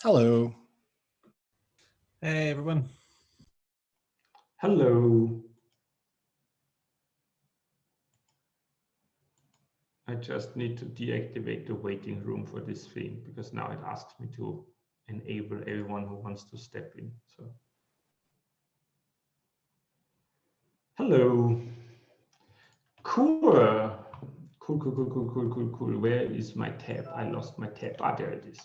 Hello. Hey, everyone. Hello. I just need to deactivate the waiting room for this thing because now it asks me to enable everyone who wants to step in. So, hello. Cool. Cool. Where is my tab? I lost my tab. Ah, there it is.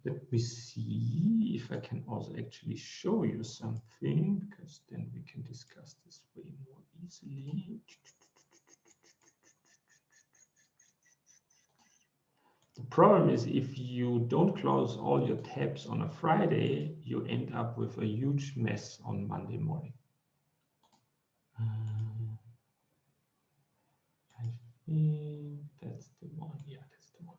Let me see if I can also actually show you something, because then we can discuss this way more easily. The problem is if you don't close all your tabs on a Friday, you end up with a huge mess on Monday morning. I think that's the one. Yeah, that's the one.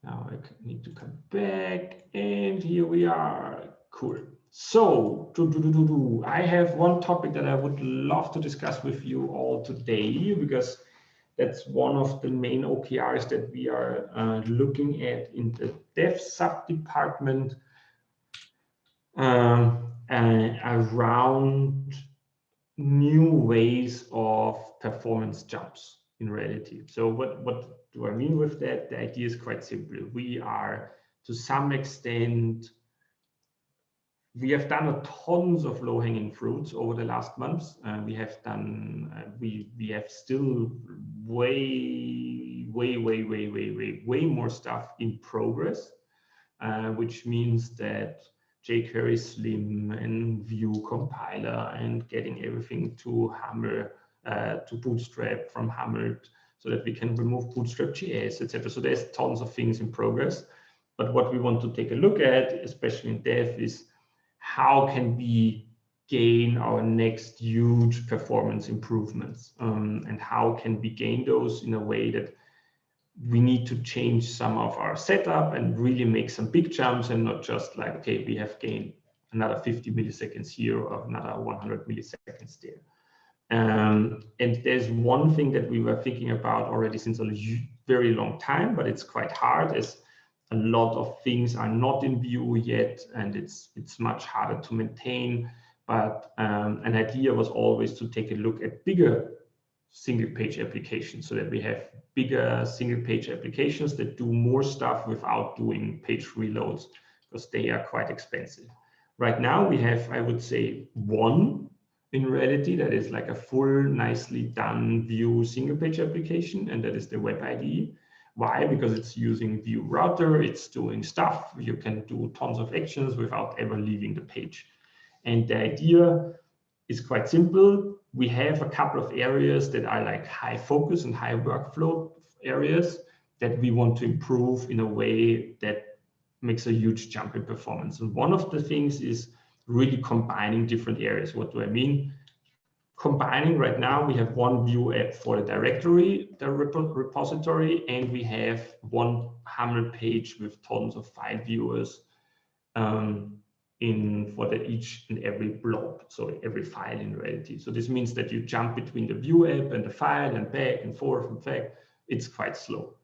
Now I need to come back, and here we are. Cool. So, I have one topic that I would love to discuss with you all today, because that's one of the main OKRs that we are looking at in the dev sub-department around new ways of performance jumps in reality. So what do I mean with that? The idea is quite simple. We are, to some extent, we have done tons of low-hanging fruits over the last months. We have done, we have still way more stuff in progress, which means that jQuery Slim and Vue compiler and getting everything to Hammer, to Bootstrap from Hammer, so that we can remove Bootstrap JS, etc. So there's tons of things in progress. But what we want to take a look at, especially in dev, is how can we gain our next huge performance improvements, and how can we gain those in a way that we need to change some of our setup and really make some big jumps, and not just like, okay, we have gained another 50 milliseconds here or another 100 milliseconds there. And there's one thing that we were thinking about already since a very long time, but it's quite hard, as a lot of things are not in Vue yet, and it's much harder to maintain. But an idea was always to take a look at bigger single page applications, so that we have bigger single page applications that do more stuff without doing page reloads, because they are quite expensive. Right now we have, I would say, one in reality that is like a full, nicely done Vue single page application, and that is the Web IDE. Why? Because it's using Vue router, it's doing stuff. You can do tons of actions without ever leaving the page. And the idea is quite simple. We have a couple of areas that are like high focus and high workflow areas that we want to improve in a way that makes a huge jump in performance. And one of the things is really combining different areas. What do I mean? Combining, right now we have one Vue app for the directory, the repository, and we have one Hamlet page with tons of file viewers for each and every blob, so every file in reality. So this means that you jump between the Vue app and the file and back and forth. In fact, it's quite slow.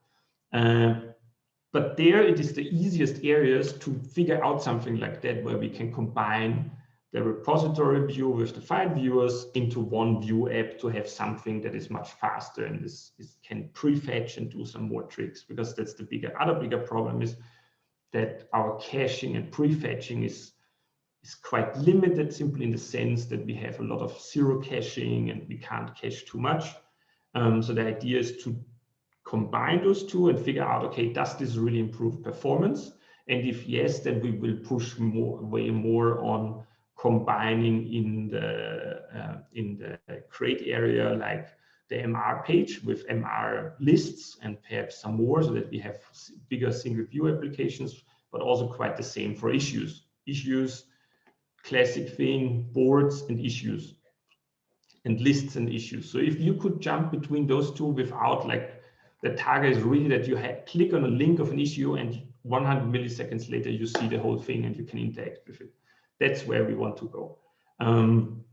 But there it is the easiest areas to figure out something like that, where we can combine the repository view with the file viewers into one Vue app to have something that is much faster and can prefetch and do some more tricks. Because that's the other bigger problem, is that our caching and prefetching is quite limited, simply in the sense that we have a lot of zero caching and we can't cache too much. So the idea is to combine those two and figure out, okay, does this really improve performance? And if yes, then we will push way more on combining in the create area, like the MR page with MR lists and perhaps some more, so that we have bigger single view applications, but also quite the same for issues. Issues, classic thing, boards and issues, and lists and issues. So if you could jump between those two without, like, the target is really that you click on a link of an issue and 100 milliseconds later you see the whole thing and you can interact with it. That's where we want to go. And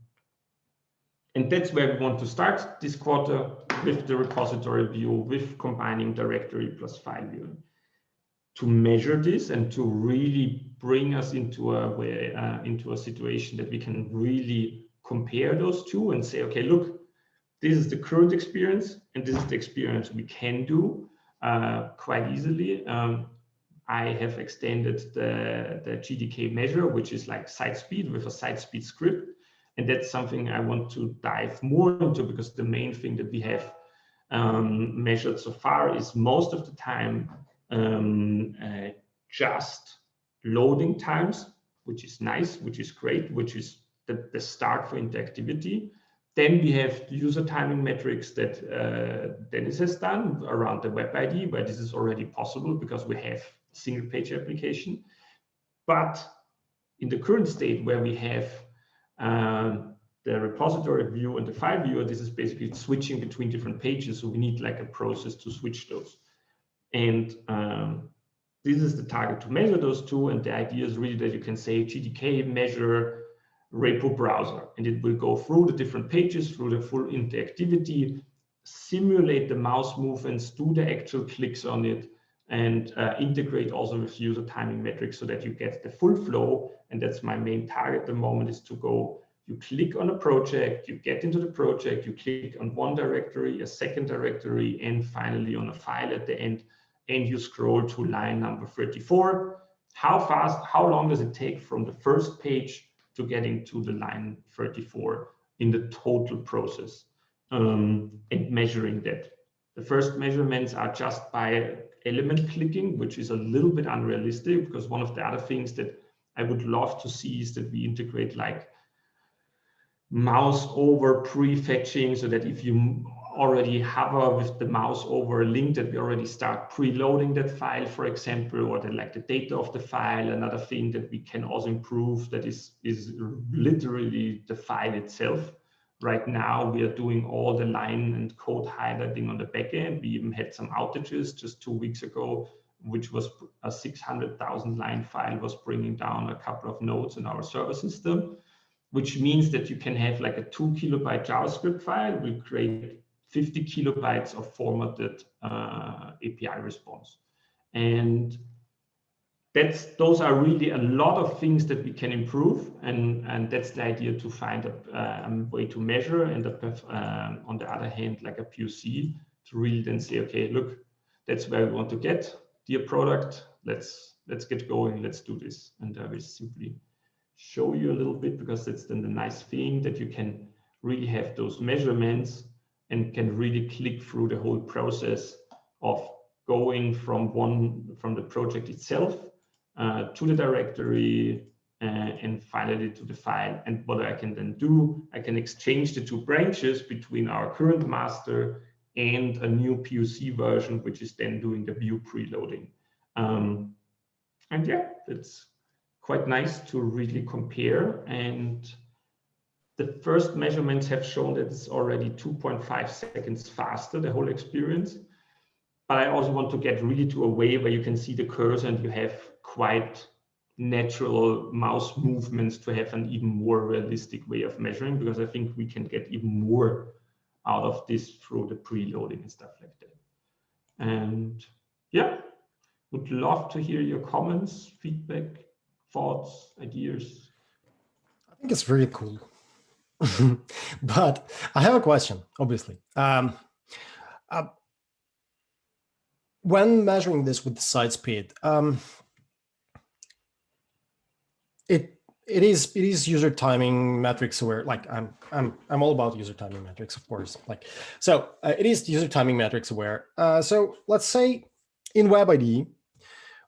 that's where we want to start this quarter. with the repository view, with combining directory plus file view, to measure this and to really bring us into a situation that we can really compare those two and say, okay, look, this is the current experience and this is the experience we can do quite easily. I have extended the GDK measure, which is like site speed with a site speed script. And that's something I want to dive more into, because the main thing that we have measured so far is most of the time just loading times, which is nice, which is great, which is the start for interactivity. Then we have user timing metrics that Dennis has done around the web ID, where this is already possible because we have single page application. But in the current state where we have the repository view and the file viewer, this is basically switching between different pages. So we need like a process to switch those. And this is the target to measure those two. And the idea is really that you can say GDK measure repo browser, and it will go through the different pages, through the full interactivity, simulate the mouse movements, do the actual clicks on it, and integrate also with user timing metrics so that you get the full flow. And that's my main target at the moment, is to go, you click on a project, you get into the project, you click on one directory, a second directory, and finally on a file at the end, and you scroll to line number 34. How long does it take from the first page to getting to the line 34 in the total process, and measuring that. The first measurements are just by element clicking, which is a little bit unrealistic, because one of the other things that I would love to see is that we integrate like mouse over prefetching, so that if you already hover with the mouse over a link, that we already start preloading that file, for example, or like the data of the file. Another thing that we can also improve that is literally the file itself. Right now, we are doing all the line and code highlighting on the backend. We even had some outages just 2 weeks ago, which was a 600,000 line file was bringing down a couple of nodes in our server system, which means that you can have like a 2 kilobyte JavaScript file will create 50 kilobytes of formatted API response. And those are really a lot of things that we can improve. And that's the idea, to find a way to measure, and on the other hand, like a POC, to really then say, okay, look, that's where we want to get, dear product, let's get going, let's do this. And I will simply show you a little bit, because that's then the nice thing, that you can really have those measurements and can really click through the whole process of going from the project itself to the directory and finally to the file. And what I can then do, I can exchange the two branches between our current master and a new POC version, which is then doing the view preloading. And yeah, it's quite nice to really compare. And the first measurements have shown that it's already 2.5 seconds faster, the whole experience. But I also want to get really to a way where you can see the cursor and you have quite natural mouse movements to have an even more realistic way of measuring, because I think we can get even more out of this through the preloading and stuff like that. And yeah, would love to hear your comments, feedback, thoughts, ideas. I think it's really cool. But I have a question, obviously. When measuring this with the site speed, it is user timing metrics aware. Like I'm all about user timing metrics, of course. Like so, it is user timing metrics aware. So let's say in WebID,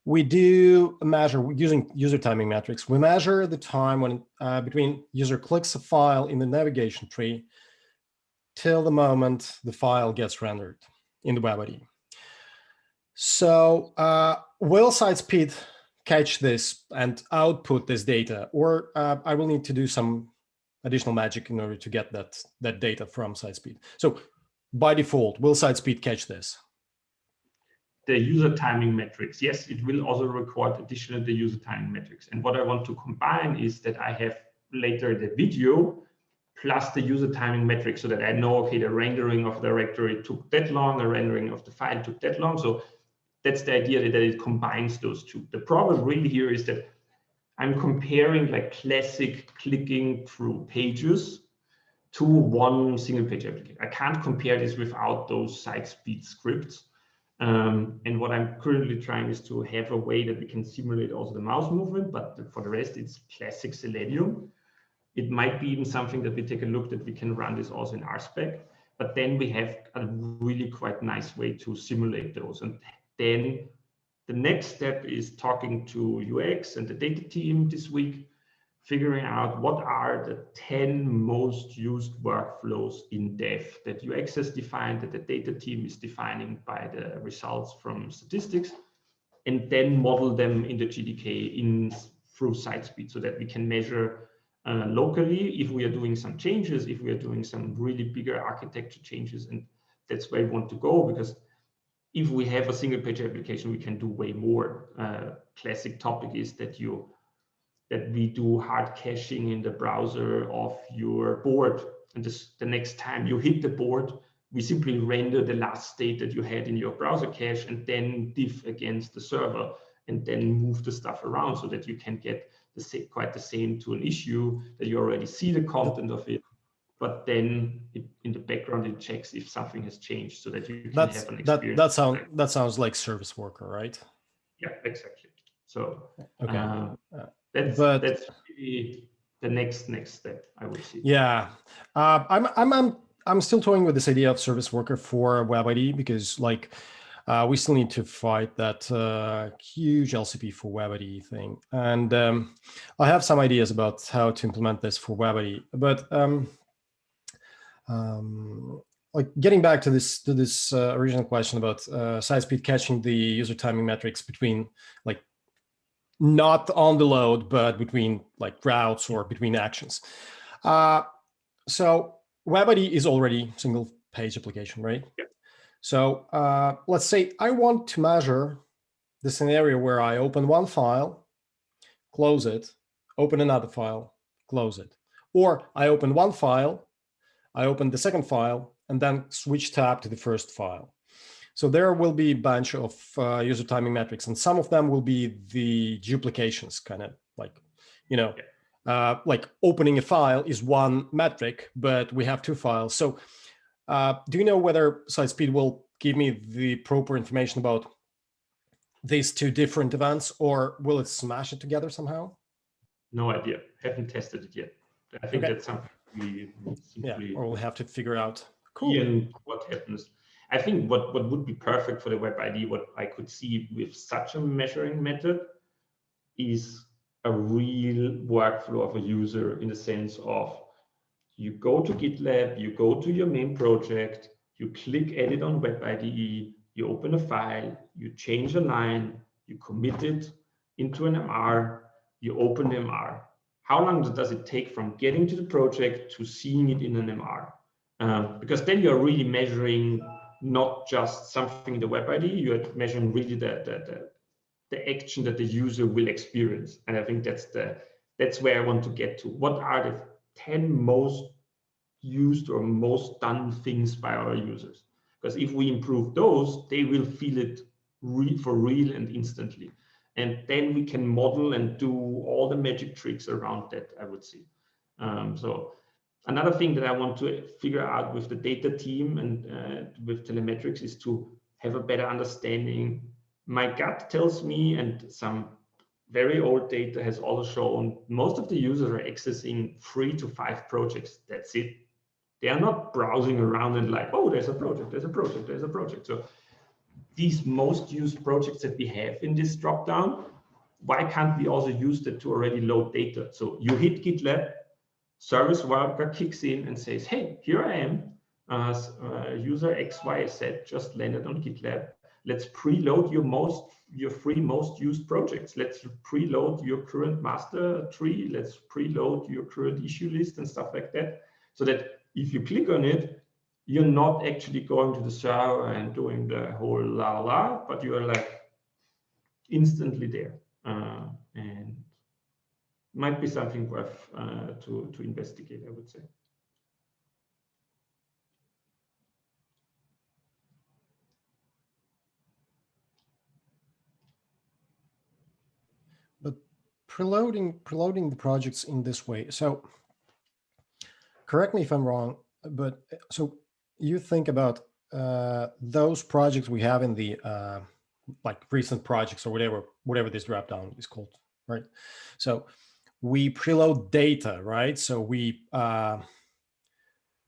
we do measure using user timing metrics. We measure the time when between user clicks a file in the navigation tree till the moment the file gets rendered in the WebID. So will site speed catch this and output this data, or I will need to do some additional magic in order to get that data from site speed? So by default, will site speed catch this? The user timing metrics, yes, it will also record additional the user timing metrics. And what I want to combine is that I have later the video plus the user timing metric, so that I know, okay, the rendering of the directory took that long, the rendering of the file took that long. So that's the idea, that it combines those two. The problem really here is that I'm comparing like classic clicking through pages to one single page application. I can't compare this without those site speed scripts. And what I'm currently trying is to have a way that we can simulate also the mouse movement, but for the rest, it's classic Selenium. It might be even something that we take a look that we can run this also in RSpec, but then we have a really quite nice way to simulate those. And then the next step is talking to UX and the data team this week, figuring out what are the 10 most used workflows in dev that UX has defined, that the data team is defining by the results from statistics, and then model them in the GDK through site speed, so that we can measure locally if we are doing some changes, if we are doing some really bigger architecture changes. And that's where we want to go, because if we have a single page application, we can do way more. Classic topic is that we do hard caching in the browser of your board, and the next time you hit the board, we simply render the last state that you had in your browser cache and then diff against the server and then move the stuff around, so that you can get quite the same to an issue, that you already see the content of it, but then in the background it checks if something has changed, so that you can have an experience. That sounds like service worker, right? Yeah, exactly. So okay. that's really the next step, I would say. Yeah, I'm still toying with this idea of service worker for WebID, because like we still need to fight that huge LCP for WebID thing, and I have some ideas about how to implement this for WebID, but like getting back to this original question about site speed catching the user timing metrics between like not on the load, but between like routes or between actions. So WebID is already single page application, right? Yep. So let's say I want to measure the scenario where I open one file, close it, open another file, close it. Or I open one file, I open the second file, and then switch tab to the first file. So there will be a bunch of user timing metrics, and some of them will be the duplications, kind of like, you know, like opening a file is one metric, but we have two files. So do you know whether site speed will give me the proper information about these two different events, or will it smash it together somehow? No idea. Haven't tested it yet. I think that's something we simply or we'll have to figure out. Cool. And what happens. I think what would be perfect for the WebID, what I could see with such a measuring method, is a real workflow of a user, in the sense of you go to GitLab, you go to your main project, you click edit on WebIDE, you open a file, you change a line, you commit it into an MR, you open the MR. How long does it take from getting to the project to seeing it in an MR? Because then you're really measuring not just something in the WebIDE, you're measuring really the action that the user will experience. And I think that's where I want to get to. What are the 10 most used or most done things by our users? Because if we improve those, they will feel it for real and instantly. And then we can model and do all the magic tricks around that, I would say. So another thing that I want to figure out with the data team and with telemetrics is to have a better understanding. My gut tells me, and some very old data has also shown, most of the users are accessing 3 to 5 projects. That's it. They are not browsing around and like, oh, there's a project, there's a project, there's a project. So these most used projects that we have in this dropdown, why can't we also use that to already load data? So you hit GitLab, service worker kicks in and says, hey, here I am, user XYZ just landed on GitLab. Let's preload your 3 most used projects. Let's preload your current master tree. Let's preload your current issue list and stuff like that. So that if you click on it, you're not actually going to the server and doing the whole la, but you are like instantly there. And might be something worth to investigate, I would say. preloading the projects in this way. So correct me if I'm wrong, but so you think about those projects we have in the like recent projects or whatever this dropdown is called, right? So we preload data, right? So we're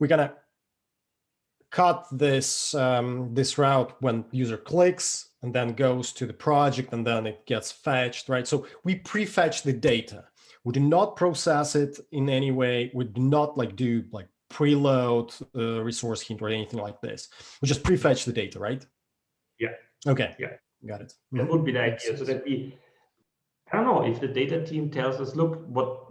gonna cut this this route when user clicks and then goes to the project and then it gets fetched, right? So we prefetch the data. We do not process it in any way. We do not like do like preload resource hint or anything like this. We just prefetch the data, right? Yeah. Okay. Yeah. Got it. That would be the idea. So that I don't know, if the data team tells us, look, what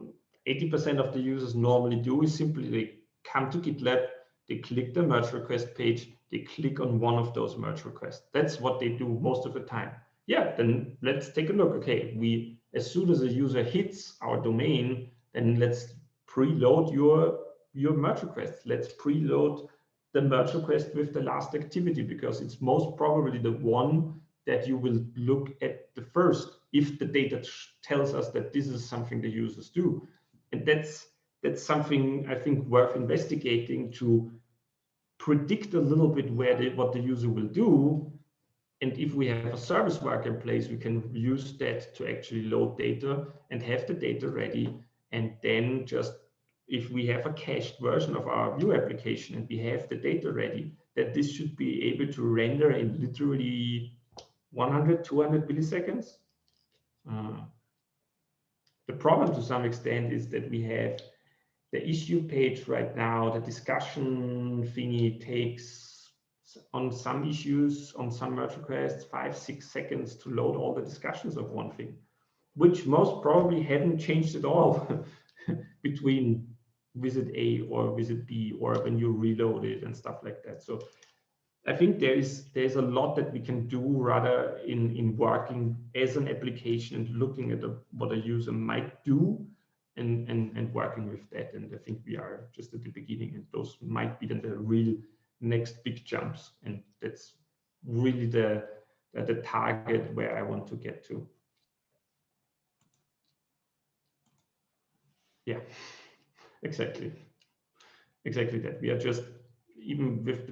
80% of the users normally do is simply they come to GitLab, they click the merge request page, they click on one of those merge requests. That's what they do most of the time. Yeah, then let's take a look. Okay, as soon as a user hits our domain, then let's preload your merge request. Let's preload the merge request with the last activity, because it's most probably the one that you will look at the first if the data tells us that this is something the users do. And that's something I think worth investigating, to predict a little bit what the user will do. And if we have a service worker in place, we can use that to actually load data and have the data ready. And then just, if we have a cached version of our view application and we have the data ready, that this should be able to render in literally 100, 200 milliseconds. The problem to some extent is that we have the issue page right now, the discussion thingy takes, on some issues, on some merge requests, 5-6 seconds to load all the discussions of one thing, which most probably haven't changed at all between visit A or visit B, or when you reload it and stuff like that. So I think there's a lot that we can do rather in working as an application and looking at what a user might do and working with that. And I think we are just at the beginning, and those might be then the real next big jumps. And that's really the target where I want to get to. Yeah, exactly that. We are just, even with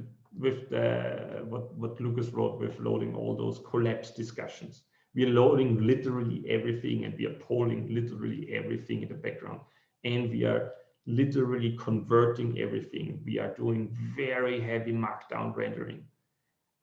the what Lucas wrote with loading all those collapse discussions, we are loading literally everything, and we are polling literally everything in the background, and we are literally converting everything. We are doing very heavy markdown rendering.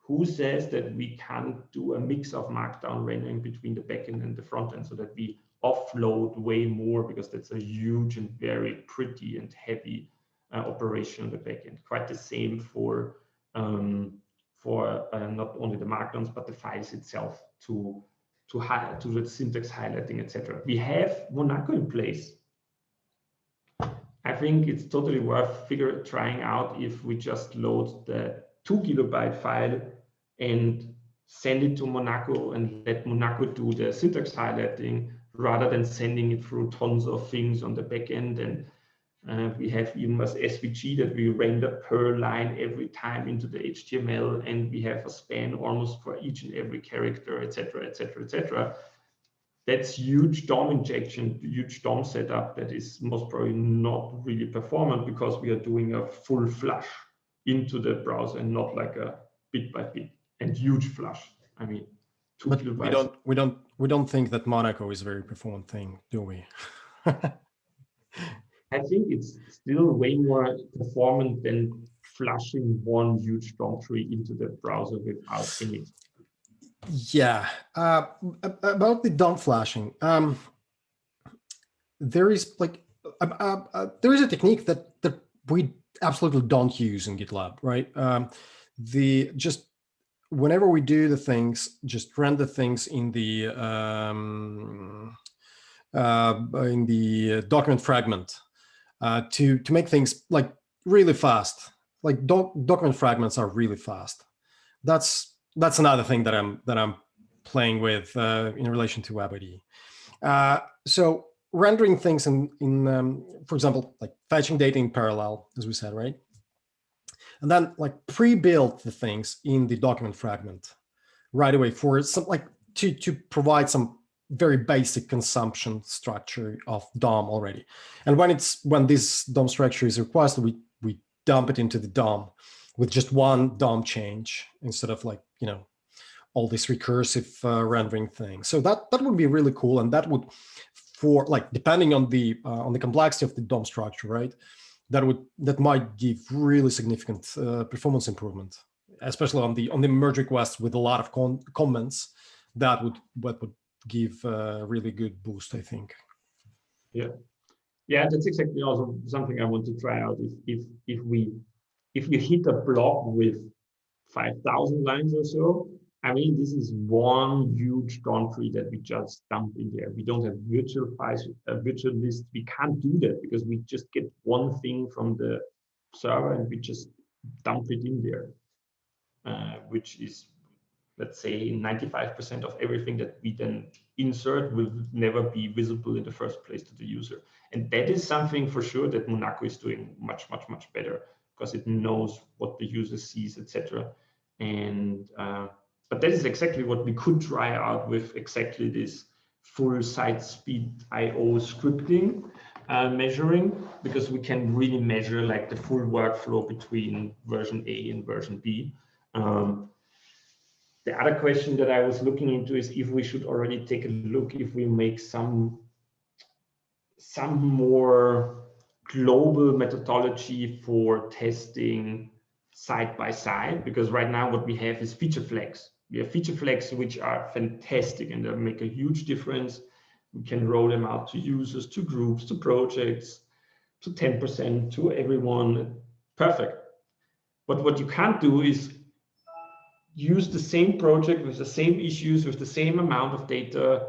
Who says that we can't do a mix of markdown rendering between the backend and the front end, so that we offload way more, because that's a huge and very pretty and heavy operation on the backend. Quite the same for not only the markdowns but the files itself, to the syntax highlighting, etc. We have Monaco in place. I think it's totally worth trying out if we just load the 2 GB file and send it to Monaco and let Monaco do the syntax highlighting, rather than sending it through tons of things on the back end. And we have even as SVG that we render per line every time into the HTML, and we have a span almost for each and every character, etc., etc., etc. That's huge DOM injection, huge DOM setup that is most probably not really performant, because we are doing a full flush into the browser and not like a bit by bit and huge flush. I mean, 2 but kilobytes. we don't think that Monaco is a very performant thing, do we? I think it's still way more performant than flushing one huge DOM tree into the browser without any. Yeah. About the DOM flashing, there is like there is a technique that we absolutely don't use in GitLab, right? Just whenever we do the things, just run the things in the document fragment to make things like really fast. Like document fragments are really fast. That's another thing that I'm playing with in relation to WebID. So rendering things in for example, like fetching data in parallel, as we said, right? And then like pre-build the things in the document fragment right away for some like to provide some very basic consumption structure of DOM already. And when this DOM structure is requested, we dump it into the DOM with just one DOM change instead of like, all this recursive rendering thing. So that would be really cool, and that would, for like, depending on the complexity of the DOM structure, right? That might give really significant performance improvement, especially on the merge requests with a lot of comments. That would give a really good boost, I think. Yeah, that's exactly also something I want to try out. If you hit a block with 5,000 lines or so, I mean, this is one huge DOM tree that we just dump in there. We don't have virtual files, a virtual list. We can't do that because we just get one thing from the server and we just dump it in there, which is, let's say, 95% of everything that we then insert will never be visible in the first place to the user. And that is something for sure that Monaco is doing much, much, much better, because it knows what the user sees, etc. And but that is exactly what we could try out with exactly this full site speed IO scripting measuring, because we can really measure like the full workflow between version A and version B. The other question that I was looking into is if we should already take a look if we make some more global methodology for testing side by side, because right now what we have is feature flags. We have feature flags which are fantastic and they make a huge difference. We can roll them out to users, to groups, to projects, to 10%, to everyone. Perfect. But what you can't do is use the same project with the same issues, with the same amount of data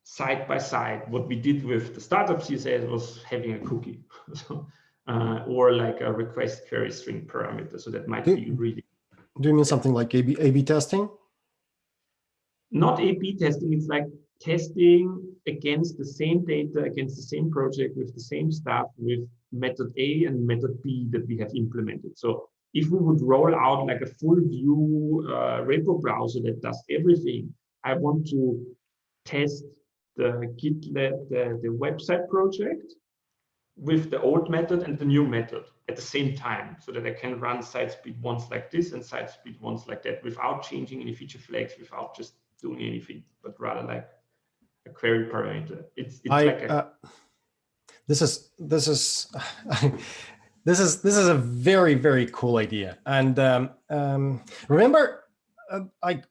side by side. What we did with the startup CSS was having a cookie. So, or like a request query string parameter. So that might be really. Do you mean something like A/B testing? Not A/B testing. It's like testing against the same data, against the same project, with the same stuff, with method A and method B that we have implemented. So if we would roll out like a full view repo browser that does everything, I want to test the GitLab, the website project, with the old method and the new method at the same time, so that I can run site speed once like this and site speed once like that, without changing any feature flags, without just doing anything, but rather like a query parameter. It's like a this is this is a very, very cool idea. And remember, I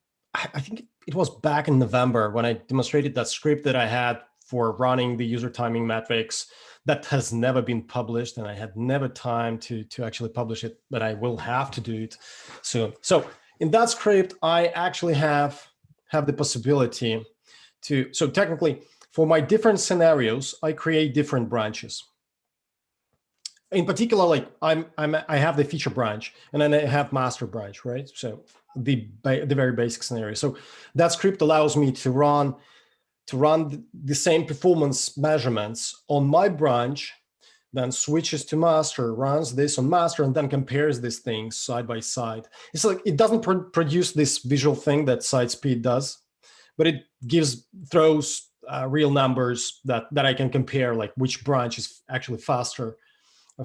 think it was back in November when I demonstrated that script that I had for running the user timing metrics that has never been published, and I had never time to actually publish it, but I will have to do it soon. So in that script, I actually have the possibility to, so technically for my different scenarios, I create different branches. In particular, like I have the feature branch and then I have master branch, right? So the very basic scenario. So that script allows me to run the same performance measurements on my branch, then switches to master, runs this on master, and then compares these things side by side. It's like it doesn't produce this visual thing that site speed does, but it throws real numbers that I can compare, like which branch is actually faster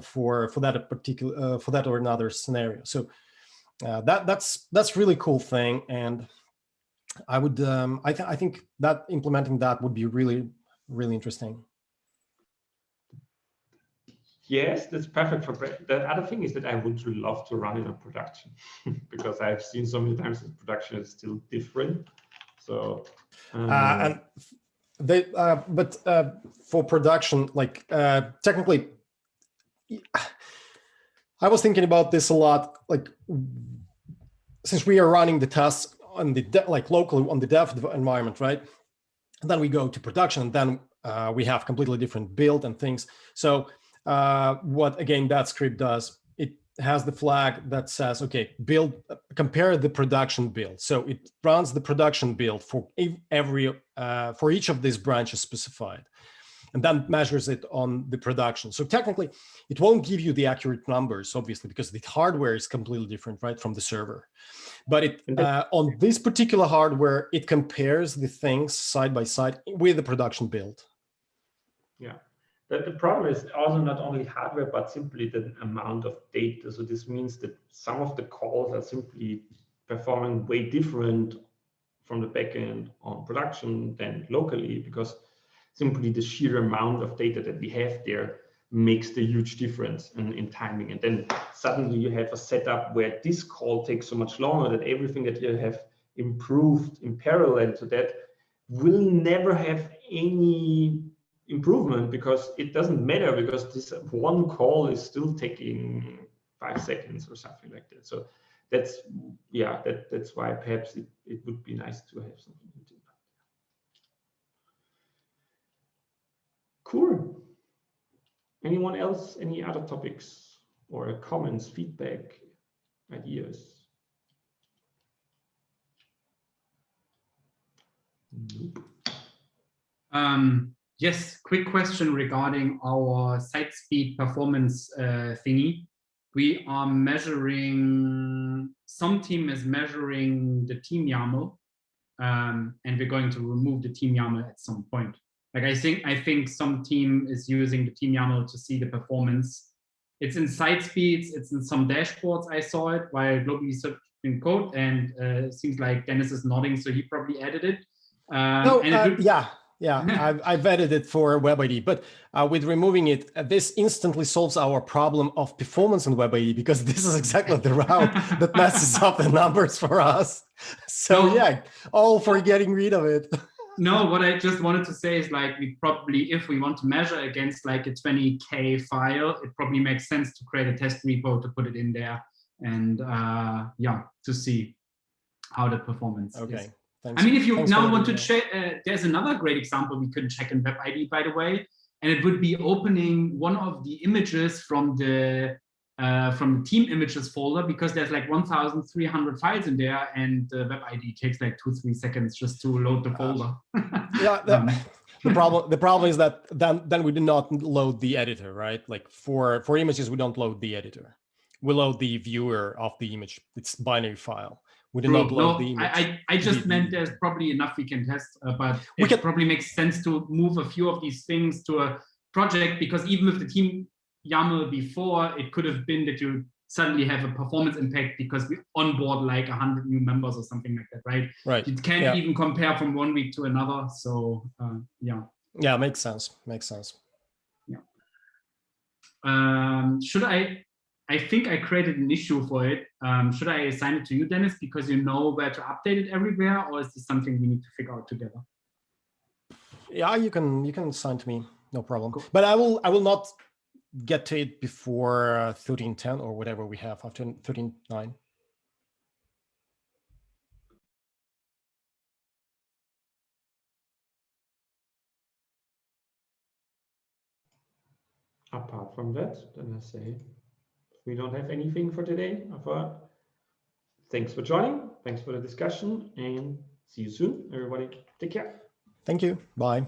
for that particular for that or another scenario. So that's really cool thing, and I would I think that implementing that would be really, really interesting. Yes, that's perfect for the other thing is that I would love to run it in production because I've seen so many times that production is still different. So and they but for production, like technically, I was thinking about this a lot. Like, since we are running the tests on the like locally on the dev environment, right? And then we go to production, and then we have completely different build and things. So what again that script does, it has the flag that says, okay, compare the production build. So it runs the production build for every for each of these branches specified. and then measures it on the production. So technically, it won't give you the accurate numbers, obviously, because the hardware is completely different, right, from the server. But it on this particular hardware, it compares the things side by side with the production build. Yeah. The problem is also not only hardware, but simply the amount of data. So this means that some of the calls are simply performing way different from the backend on production than locally, because simply the sheer amount of data that we have there makes the huge difference in timing. And then suddenly you have a setup where this call takes so much longer that everything that you have improved in parallel to that will never have any improvement, because it doesn't matter, because this one call is still taking 5 seconds or something like that. So that's, yeah, that's why perhaps it would be nice to have something to do. Cool. Anyone else, any other topics or comments, feedback, ideas? Nope. Yes, quick question regarding our site speed performance thingy. We are measuring, some team is measuring the team YAML, and we're going to remove the team YAML at some point. Like I think some team is using the team YAML to see the performance. It's in site speeds, it's in some dashboards. I saw it while globally searching code, and it seems like Dennis is nodding, so he probably added it. Yeah, I've added it for WebID, but with removing it, this instantly solves our problem of performance on WebID, because this is exactly the route that messes up the numbers for us. So no, yeah, all for getting rid of it. No, what I just wanted to say is, like, we probably, if we want to measure against like a 20K file, it probably makes sense to create a test repo to put it in there, and yeah, to see how the performance is. Thanks. I mean, if you now want to check, there's another great example we could check in WebID, by the way, and it would be opening one of the images from the team images folder, because there's like 1,300 files in there, and WebID takes like 2-3 seconds just to load the folder. Yeah, the problem is that then we do not load the editor, right? Like for images, we don't load the editor. We load the viewer of the image. It's binary file. We do not load the image. I just meant there's probably enough we can test, but it probably makes sense to move a few of these things to a project, because even with the team YAML before, it could have been that you suddenly have a performance impact because we onboard like 100 new members or something like that, right? Right. You can't even compare from one week to another. So yeah. Yeah, makes sense. Makes sense. Yeah. Should I think I created an issue for it. Should I assign it to you, Dennis, because you know where to update it everywhere, or is this something we need to figure out together? Yeah, you can assign to me, no problem. Cool. But I will not get to it before 13.10 or whatever we have after 13.9. Apart from that, then I say we don't have anything for today. Thanks for joining. Thanks for the discussion, and see you soon, everybody. Take care. Thank you. Bye.